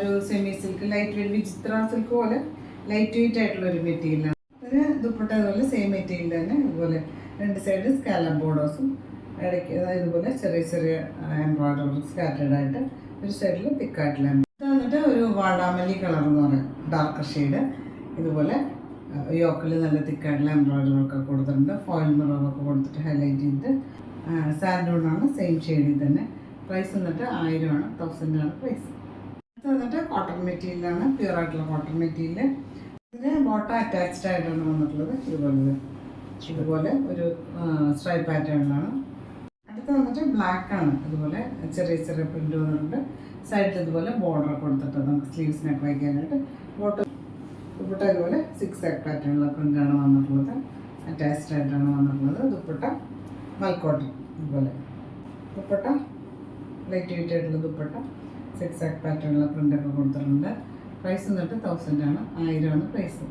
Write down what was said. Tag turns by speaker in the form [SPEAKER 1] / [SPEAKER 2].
[SPEAKER 1] ഒരു semi silk light weight വിചിത്ര silk പോലെ ലൈറ്റ് വെയിറ്റ് ആയിട്ടുള്ള ഒരു മെറ്റീരിയലാണ്. അതിന് ദുപ്പട്ട അതുപോലെ സെയിം മെറ്റീരിയൽ തന്നെ ഇതുപോലെ 2 സൈഡ് സ്കാലപ്പ് ബോർഡേഴ്സും ഇടയ്ക്ക് ഇതുപോലെ ചെറിയ ചെറിയ എംബ്രോയിഡറി സ്കാറ്റേഡ് ആയിട്ട് ഒരു സൈഡിൽ തിക്കായിട്ടുള്ള ഇത് വന്നിട്ട് ഒരു വാടാമല്ലി കളർ എന്ന് പറയും, ഡാർക്ക് ഷെയ്ഡ്. ഇതുപോലെ യോക്കിൽ നല്ല തിക്കായിട്ടുള്ള എംബ്രോയിഡറി ഒക്കെ കൊടുത്തിട്ടുണ്ട്. ഫോയിൽ മിററൊക്കെ കൊടുത്തിട്ട് ഹൈലൈറ്റ് ചെയ്തിട്ട് സാൻഡൂണാണ് സെയിം ഷെയ്ഡിൽ തന്നെ. പ്രൈസ് വന്നിട്ട് 1000 ആണ്, 1000 ആണ് പ്രൈസ്. ഇത് വന്നിട്ട് കോട്ടൺ മെറ്റീരിയലാണ്, പ്യുവർ ആയിട്ടുള്ള കോട്ടൺ മെറ്റീരിയൽ. ഇതിന് ബോട്ടം അറ്റാച്ച്ഡ് ആയിട്ടാണ് വന്നിട്ടുള്ളത്. ഇതുപോലെ ഒരു സ്ട്രൈപ്പ് പാറ്റേണിലാണ്. അടുത്ത് വന്നിട്ട് ബ്ലാക്ക് ആണ്. ഇതുപോലെ ചെറിയ ചെറിയ പ്രിന്റ് വന്നിട്ടുണ്ട്. സൈഡിൽ ഇതുപോലെ ബോർഡർ കൊടുത്തിട്ട് നമുക്ക് സ്ലീവ്സിനൊക്കെ വയ്ക്കാനായിട്ട് ബോട്ടം ദുപ്പട്ട ഇതുപോലെ 6 ആക്ക് പാറ്റേണുള്ള പ്രിന്റാണ് വന്നിട്ടുള്ളത്. അറ്റാച്ച്ഡ് ആയിട്ടാണ് വന്നിട്ടുള്ളത്. ദുപ്പട്ട മൽക്കോട്ടൺ ഇതുപോലെ ദുപ്പട്ട ലൈറ്റ് വെയിറ്റ് ആയിട്ടുള്ള ദുപ്പട്ട 6 ആക്ക് പാറ്റേണുള്ള പ്രിൻ്റൊക്കെ കൊടുത്തിട്ടുണ്ട്. പ്രൈസ് വന്നിട്ട് 1000 ആണ്, 1000 ആണ് പ്രൈസ്.